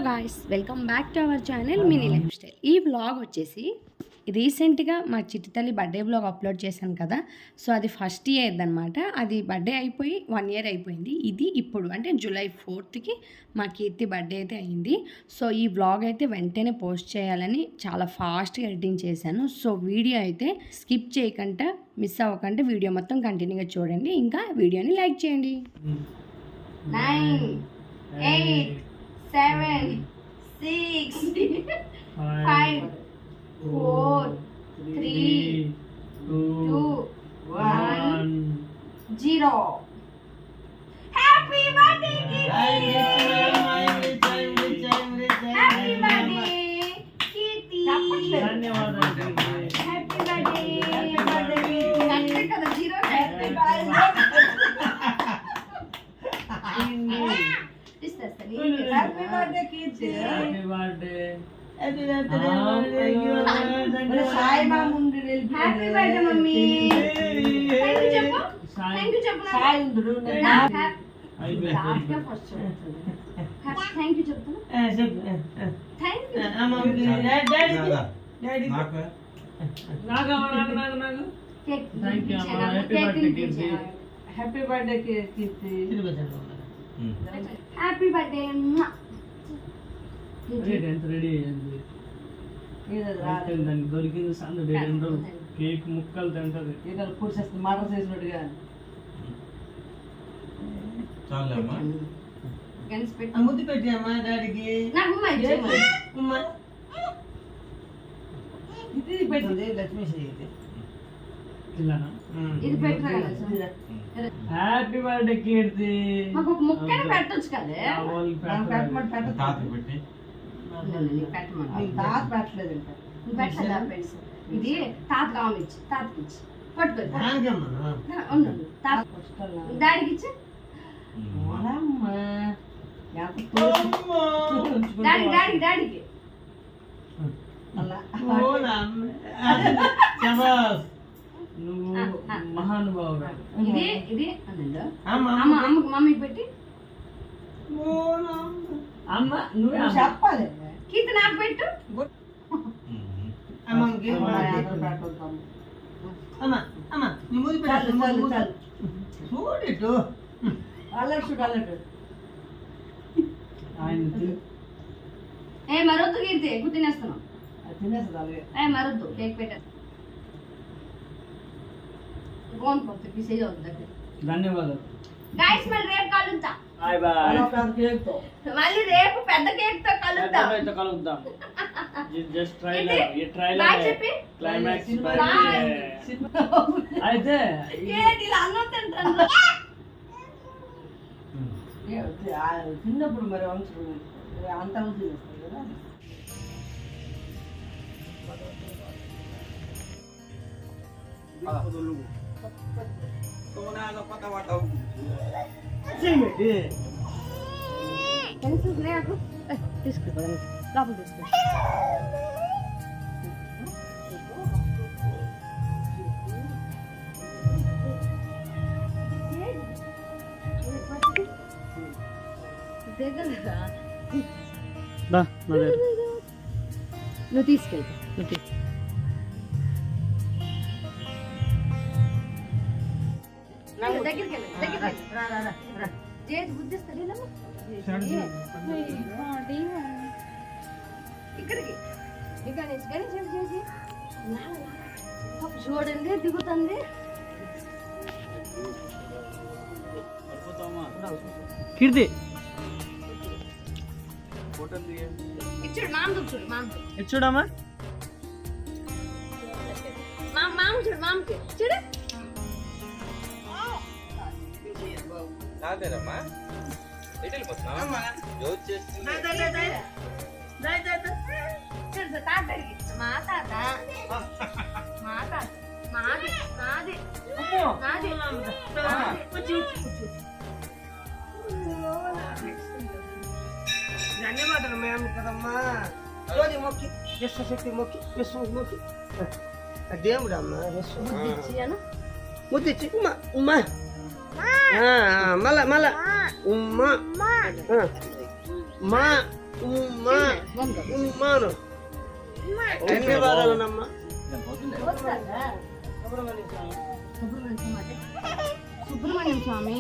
Guys, welcome back to our channel mini life style. ఈ vlog వచ్చేసి రీసెంట్గా మా చిట్టి తల్లి బర్త్డే వ్లాగ్ అప్లోడ్ చేశాను కదా. సో అది ఫస్ట్ ఇయర్ అనమాట. అది బర్త్డే అయిపోయి 1 year అయిపోయింది. ఇది ఇప్పుడు అంటే July 4th మా కీర్తి బర్త్డే అయితే అయింది. సో ఈ వ్లాగ్ అయితే వెంటనే పోస్ట్ చేయాలని చాలా ఫాస్ట్గా ఎడిటింగ్ చేశాను. సో వీడియో అయితే స్కిప్ చేయకుండా మిస్ అవ్వకుండా వీడియో మొత్తం కంటిన్యూగా చూడండి. ఇంకా వీడియోని లైక్ చేయండి. 9, 8, 7, 6, 5, 4, 3, 2, 1, 0. Happy birthday, Kirti! Happy birthday, Kirti! ధన్యవాదాలు. Happy birthday! Happy birthday! అంటే కదా 0 happy birthday. Happy birthday, Kirti! Happy birthday. Happy birthday, Sai Mamundi. Happy birthday, mummy. Thank you చెప్పు. Thank you చెప్పు. Sai undru. Happy first. Thank you చెప్పు. Thank you. Daddy. నాకు. Cake. Thank you, Amma. Happy birthday, Kirti. Happy birthday, Kirti. Happy birthday. Ready అయ్యింది. దానికి దొరికింది సందు రెండు cake ముక్కలు తింటది. ఇక్కడ పూసేస్తుంది మటర్ చేసినట్టుగా. ముద్దు పెట్టి అమ్మా డాడీకి. ఇది పెట్టింది లక్ష్మీ. ఇది పెట్టరా కదా. హ్యాపీ బర్త్డే కీర్తి. మాకు ఒక ముక్కని పెట్టొచ్చు కదా. తాత పెట్టలేదు ఇంకా. ఇది తాత కామిచ్చి తాతకిచ్చి పట్టుకో. డాడీకి ఇచ్చి డాడీకి నువ్వు మహానుభావుడు. ఇది ఇది అమ్మకి మమ్మీకి పెట్టి అమ్మ నువ్వే చెప్పాలి. కీర్తి నాకు పెట్టు. చూడు అల్లట్టు ఏ మరొద్దు కీర్తి, ఎక్కువ తినేస్తున్నావు. తినేస్తుంది అలాగే. ఏ మరొద్దు, కేక్ పెట్టేస్తా. ఫోన్ కొత్త పీసేజ్ అవుతుంది. ధన్యవాదాలు గైస్, మళ్ళీ రేపు కలుద్దాం. Bye bye. మళ్ళీ రేపు పెద్ద కేక్ తో కలుద్దాం. Just trailer. ఈ ట్రైలర్ బాయ్ చెప్పి క్లైమాక్స్ బాయ్. అయితే ఏంటి ఇలా అన్నం తింటాను. చిన్నప్పుడు మరి వంశం అంత అవుతుంది కదా. తీసుకో లోపల తీసుకో. నువ్వు తీసుకెళ్తా. దగ్గరికి ఇక్కడికి చేసి చూడండి దిగుతుంది. కీర్తి ఇచ్చుడు మామ చూడు మామ చూడమ్మా. మామ చూడు మామకి చూడు. మా తాత మాది నాది ధన్యవాదాలు మేము కదమ్మా. మొక్కి విశ్వశక్తి మొక్కి మొక్కి దేవుడు అమ్మా ముద్దిచ్చి ఉమ్మా మళ్ళా ఉమ్మా మా ఉమ్మా ఉమ్మాను ధన్యవాదాలమ్మా. సుబ్రహ్మణ్యం స్వామి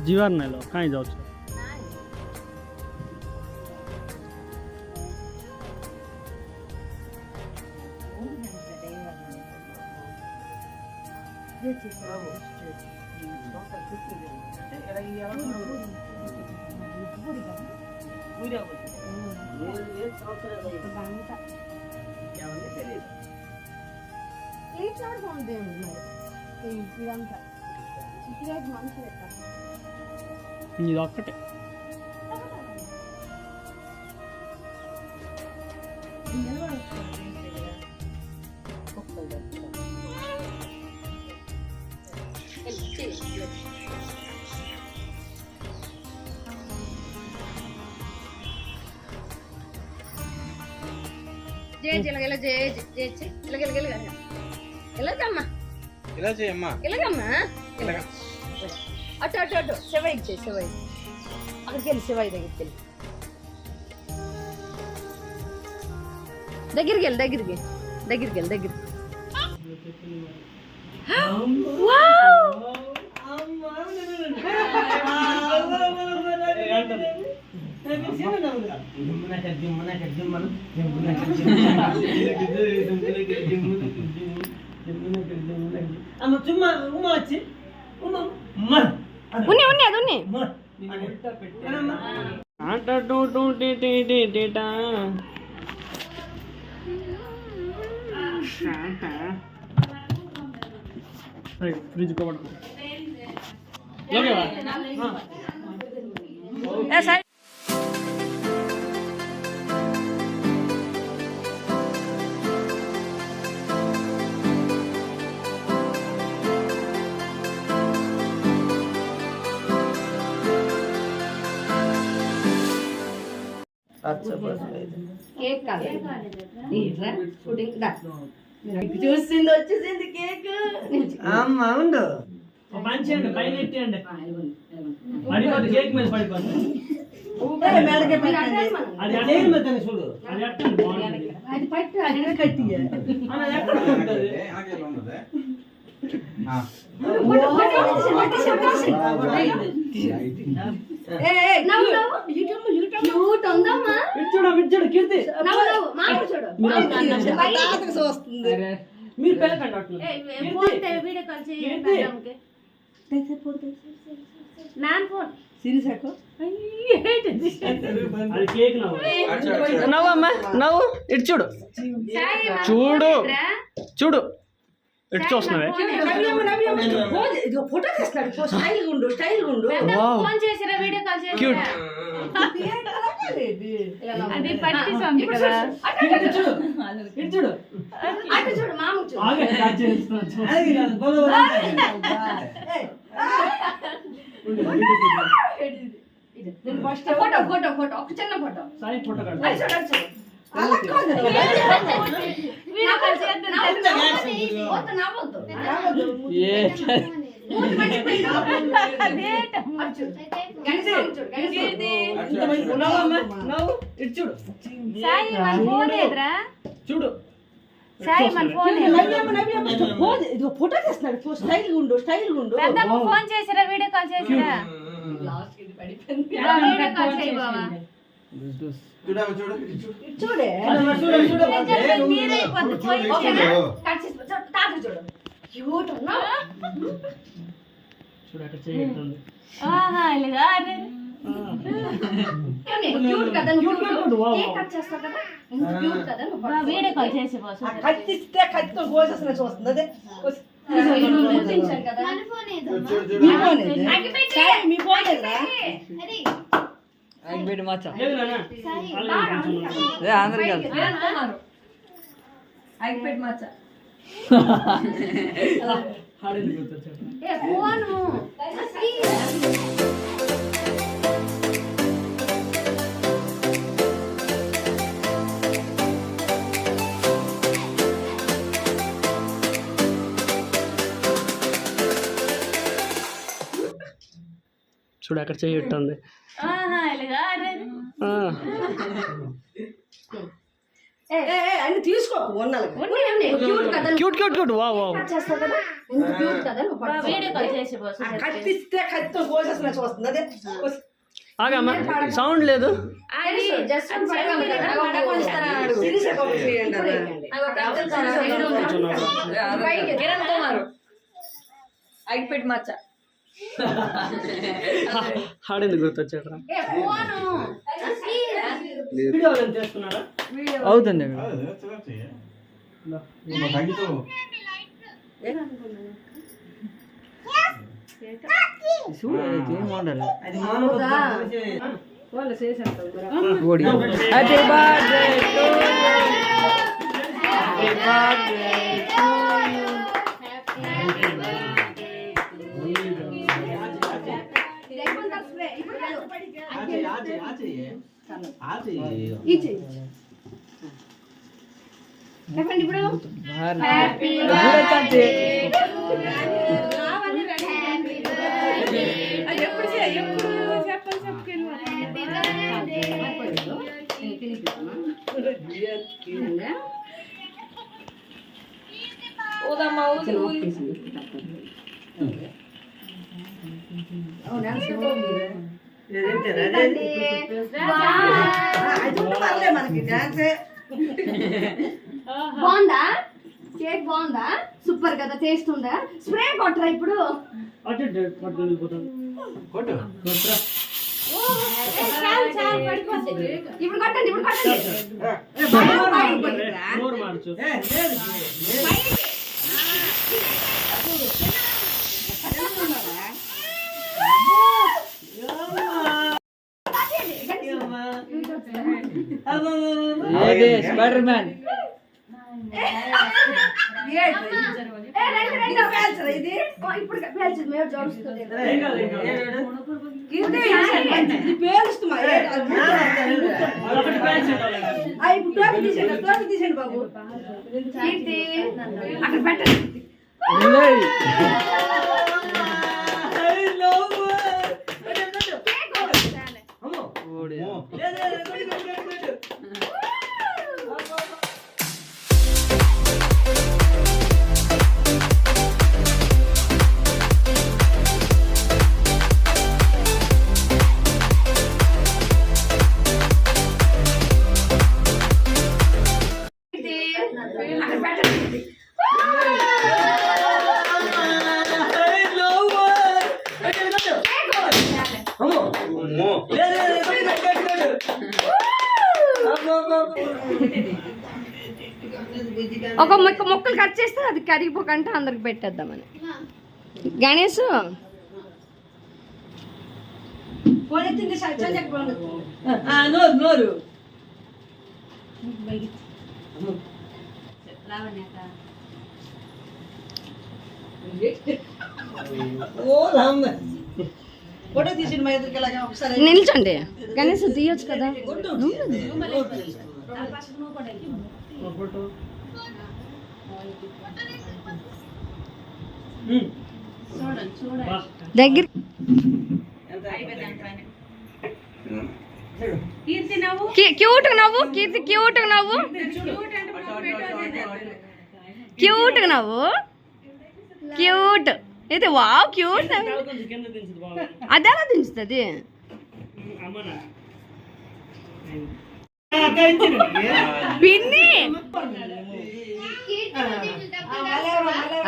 जीवार नहीं लो कहीं जाओ ఇది ఒక్కటే ఇలా చేయమ్మా అటు అటు అటు శివయ్య ఇచ్చే శివయ్య అక్కడికి వెళ్ళి శివయ్య దగ్గరికి వెళ్ళి దగ్గరికి వెళ్ళి అమ్మ చుమ్మా ఉమ్మ వచ్చి ఉన్ని అది ఉన్ని फ्रिज को पकड़ కేక్ కాదు చూసింది వచ్చేసింది కేక్ అమ్మ ఉండు మంచిగా పైన ఎట్టండి పడిపోతుంది కేక్ మీద పడిపోతుంది అది అట్టే చూడు అది అట్టండి బాగుంటుంది అది పట్టు అది కట్టి అలా ఎక్కడ ఉంటుంది చూడు కీర్తి మీరు పెళ్ళకండి అది కేక్ నవ్వమ్మా నవ్వు ఇటు చూడు చూడు చూడు ఎటు చూస్తున్నావే ఫోటో తీస్తున్నాడు స్టైల్ గుండు ఫోన్ చేసిరా వీడియో కాల్ చేసి క్యూట్ అది పట్టి సొంత కదా ఇటు చూడు అటు చూడు మామ చూడు ఆగే కాల్ చేస్తున్నాడు ఫోటో ఫోటో ఫోటో ఒక చిన్న ఫోటో సాయి ఫోటో కాదు అది చూడు అది చూడు వీడియో కాల్ చేద్దాం నవ్వొద్దు ఏ చూడు సాయి మన ఫోన్ ఏద్రా చూడు సాయి మన ఫోన్ ఫోటో తీస్తున్నాడు స్టైల్ గుండు పెద్దమ్మ ఫోన్ చేసిరా వీడియో కాల్ చేసిరా వీడియో కాల్ చేయి బావా చూడే మీరైపోద్ది పోయి తాత చూడు క్యూట్ ఉన్నా చూడు అక్కడ చేయగలుగుతుంది ఆహా ఇలాగా క్యూట్ కదా నువ్వు కేక్ కట్ చేస్తావు కదా క్యూట్ కదా నువ్వు వీడియో కాల్ చేసి కత్తిస్తే కత్తితో కోసేసిన చూస్తుంది అదే కదా మీ ఫోన్ ఫోను చూడు అక్కడ చేయట్టుంది. అన్ని తీసుకో ఉన్నలకి. క్యూట్ క్యూట్ క్యూట్ వా వా ఆ కత్తిస్తే కత్తితో కోసేసిన చూస్తుంది అదే. ఆగమ్మ సౌండ్ లేదు. సిరీస్ అకౌంట్ చేయండి అదే. ఆడింది గుర్తొచ్చాడు. వీడియో చేస్తున్నారా? అవుతుంది. అది మామూలుగా వాళ్ళు చేశారు. Happy birthday to you. Happy చెప్పండి ఇప్పుడు మనకి డాన్సే బాగుందా? కేక్ బాగుందా? సూపర్ కదా, టేస్ట్ ఉందా? స్ప్రే కొట్టరా ఇప్పుడు? ఇప్పుడు కొట్టండి, ఇప్పుడు కొట్టండి. Spider man. ఇప్పుడు పేల్చదు, మేము జోడుస్తుంది. ఇప్పుడు టోపీ తీసేయండి బాబు. కీర్తి అక్కడ పెట్టండి. ఒక మొక్కలు కట్ చేస్తే అది కరిగిపోకంటే అందరికి పెట్టేద్దామని. గణేష్ నోరు నోరు ఫోటో తీసి మా ఎదురుకి ఎలాగా ఒకసారి నిల్చండి. గణేష్ తీయొచ్చు కదా. దగ్గర క్యూట్ నవ్వు కీర్తి, క్యూట్ నవ్వు, క్యూట్ నవ్వు, క్యూట్. ఇది వావ్ క్యూట్. అదేలా దించుతుంది పిన్ని.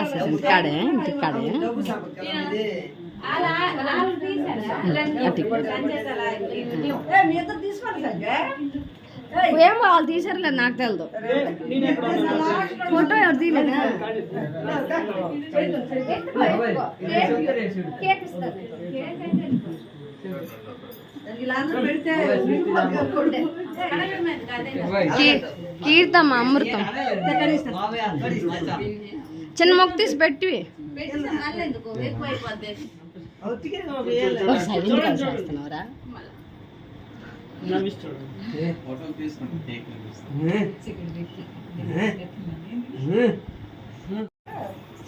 అసలు ఇంటికాడే ఇంటికాడే ఏమో వాళ్ళు తీసారులేదు, నాకు తెలియదు. ఫోటో ఎవరు తీయలేదా? కీర్తమ్మ అమృతం చిన్న మొక్క తీసి పెట్టి చేస్తున్నావురా.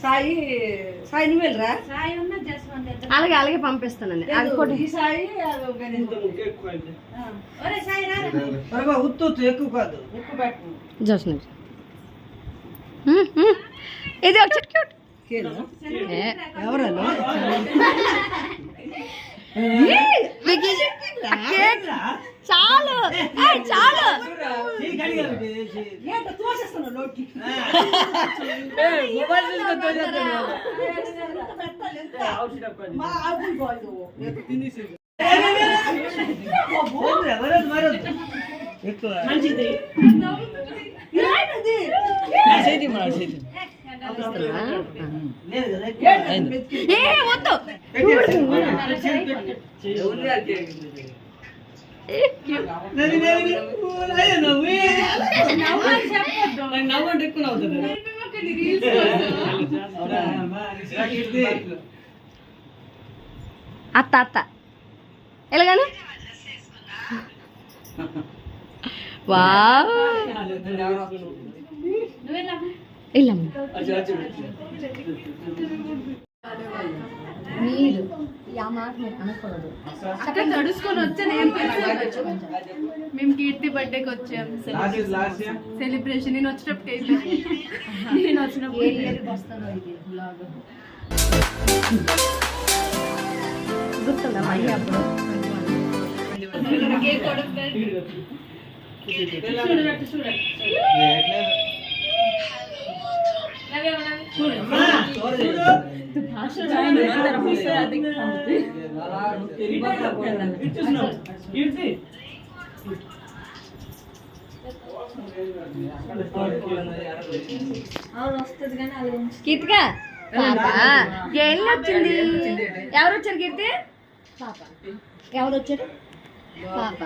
సాయి సాయి నువ్వు వెళ్ళరా? సాయి ఉన్న జస్వంత్ అలాగే అలాగే పంపిస్తానండి. అది కూడా ఈ సాయి త్వరగా ఉత్తు ఎక్కువ కాదు, ఎక్కువ పెట్టు. జోష్న ఇది ఒక క్యూట్ ఎవరన్నా చాలు చాలు తోసేస్తున్నా నోటి మా ఆవులు బాగుంది మంచిది వద్దు నవ్వండి ఎక్కువ నవ్వుతుంది అత్త అత్త ఎలాగాను వావ్ వెళ్ళమ్మ మీరు ఆ మాట మీరు అనకూడదు. అక్కడ నడుచుకొని వచ్చాను. మేము కీర్తి బర్త్డేకి వచ్చాం. సెలబ్రేషన్ నేను వచ్చినప్పుడు నేను వచ్చినప్పుడు ఏ ఇయర్కి వస్తుందో ఇది బ్లాగ్ గుర్తుందా మళ్ళీ అప్పుడు కేక్ కొడుకు కీర్తిగా పాప ఏం వచ్చింది? ఎవరు వచ్చారు కీర్తి? పాప ఎవరు వచ్చారు? పాప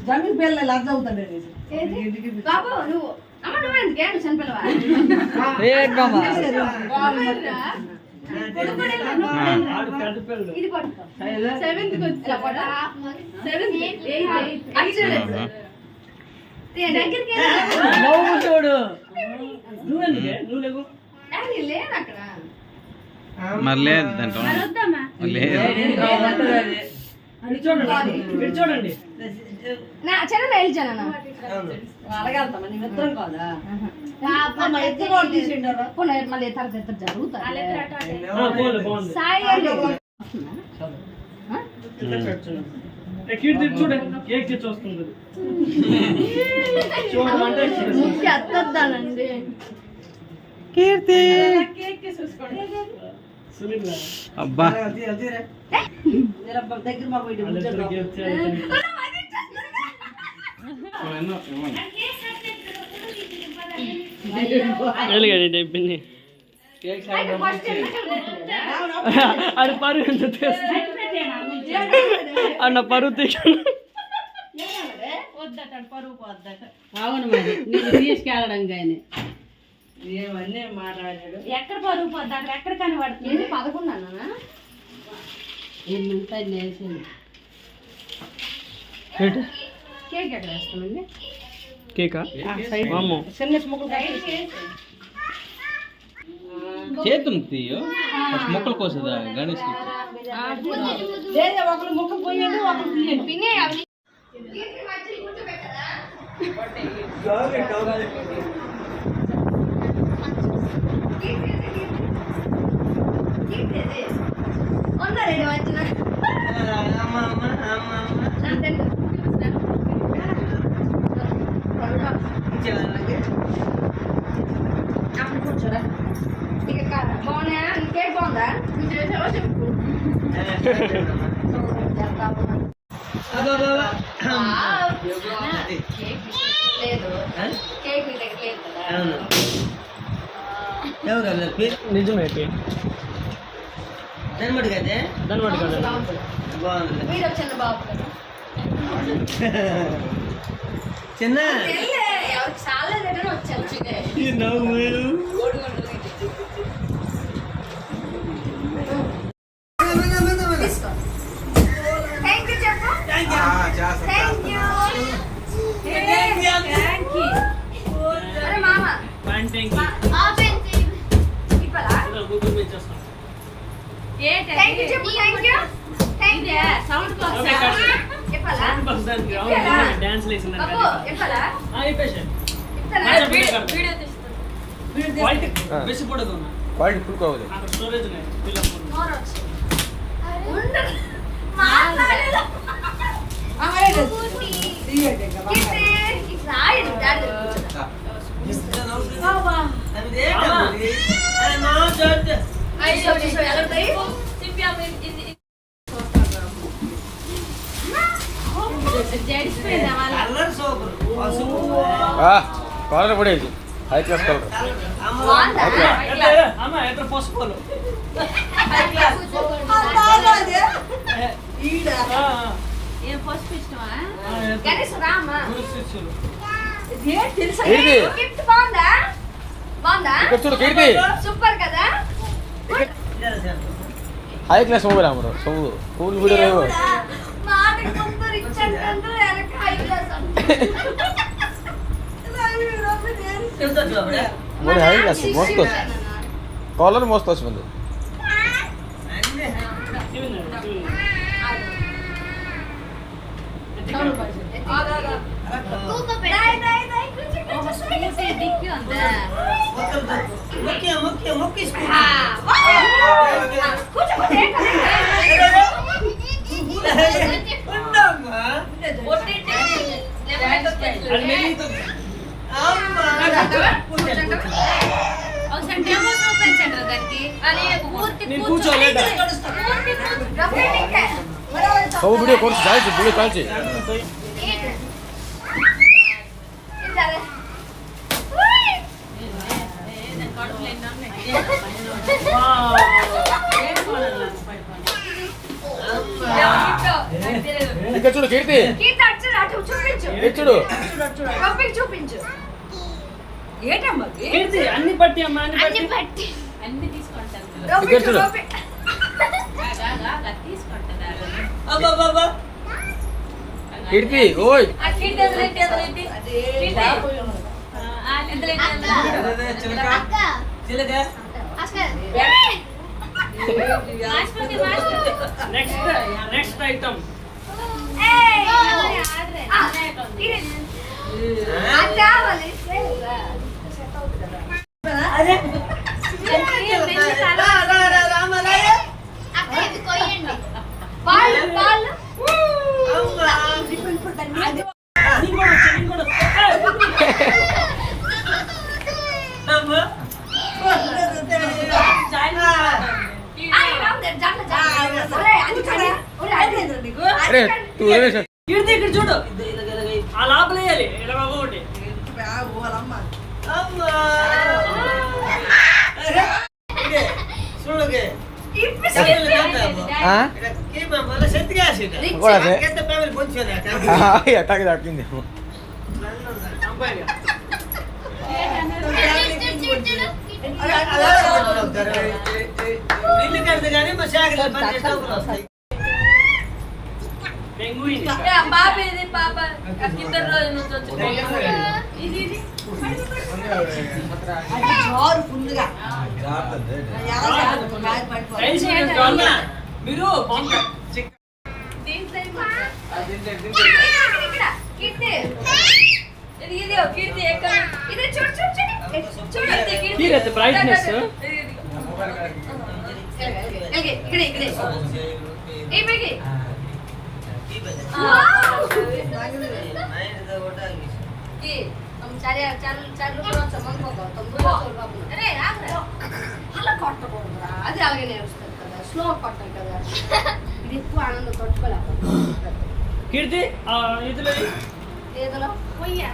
జమీన్ పిల్లలు లజ్జ అవుతాడు బాబు నువ్వు అమ్మ నువ్వు ఎందుకే నువ్వు చనిపోయావా? ఇది పట్టుకో. సెవెంత్ కి ఇలా పట్టు. దగ్గరికి చూడు నువ్వెందుకే నువ్వు లేవు లేదు అక్కడ మరి లేదంట వద్దామా? లేదు చూడండి చూడండి నా చిన్న నైల్ జన అడగలుగుతామా నీ మిత్రం కాదా మళ్ళీ తర్వాత ఇద్దరు జరుగుతారు. బాగుంది సాయి కీర్తి చూడండి కేక్ తెచ్చి వస్తుంది ముఖ్య అత్తద్దానండి. కీర్తి సునీల్ అబ్బా దగ్గర మా పోయి అయిపోయింది అది పరుగు ఎంత అన్న పరుగు అవును మరి నీకు తీసుకెళ్ళడం కానీ ఏమన్నీ మాట్లాడాడు ఎక్కడ పరుగు పోద్ది అక్కడ ఎక్కడ కనబడుతుంది? 11 అన్నా ఎన్ని ఉంటాయి నేర్చింది కేక్ ఎక్కడ వేస్తామండి? కేకా చిన్న స్మోకులు చేతులు తీయో మొక్కలు కోసదా గణేష్ లేదా ఒకరు ముక్క పోయండి ఒకరు తీయండి పిన్ని ఉన్నారండి వచ్చిన అప్పుడు కూర్చోరా. ఇక బాగున్నా ఇంకేం బాగుందా? నువ్వు చేసావా చెప్పు. లేదు కేక్ నీ దగ్గర లేదు కదా. నిజమే ధనబడి కదే దాన్ని కదా బాగుంది వీడు చిన్న బాబు కదా చిన్న ఎవరికి చాలా దగ్గర వచ్చాను థ్యాంక్ యూ చెప్పు థ్యాంక్ యూ అరే మామ ఇప్పలా గూగుల్ పే చేస్తాం థ్యాంక్ యూ చెప్పు థ్యాంక్ యూ సౌండ్ ఇప్పలా డాన్స్ లేసిన బాబు ఇప్పలా అయిపోయి వీడియో క్వాలిటీ బెస్ట్ పడదు క్వాలిటీ ఫుల్ కావాలి అక్కడ స్టోరేజ్ ఉన్నాయి మోర్ వచ్చి మాట్లాడేలా కాలర్ పడేది హై క్లాస్ కలర్ అమ్మ ఎక్కడ పసుపోలు చూడు కీర్తి సూపర్ కదా హై క్లాస్ మొబైల్ అమ్మరు సొమ్ము ఫుల్ వీడియో రేవు మరి హై క్లాస్ మస్తు కాలర్ మస్తు వచ్చింది కూర్చోలేదా ସବୁ ଭିଡ଼ିଓ କରୁଛି ଚାଲିଛି ଭିଡ଼ିଓ ଚାଲିଛି ఇక్కడ చూడు కీర్తి చూడు చూపించు కీర్తి అన్ని పట్టి అమ్మ అన్ని పట్టి ఇక్కడ చూడు కీర్తి ఓయ్ నెక్స్ట్ ఐటమ్ అరే కీర్తి ఇక్కడ చూడు ఆ లోపల వేయాలి ఇలా ఒకటి చూడగే అట్టాకి దాటింది మీరు కీర్తి బ్రైట్నెస్ అది అలాగే నేర్చుకుంటారు కదా స్లో కొట్టాలి కదా ఇది ఎక్కువ ఆనందం తట్టుకోలేకపోతే కీర్తి ఇదిలో ఏదో పోయ్యా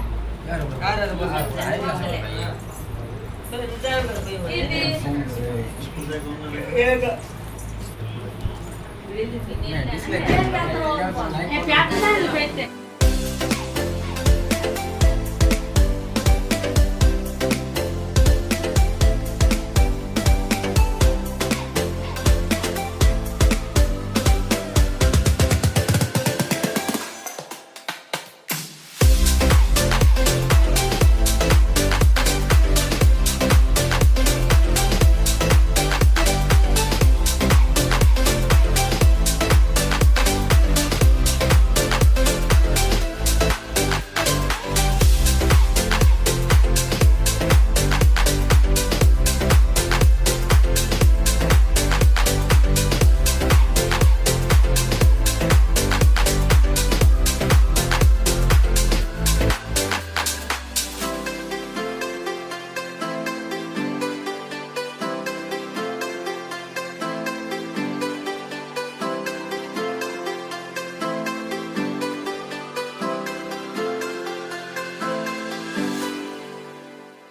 పెట్టే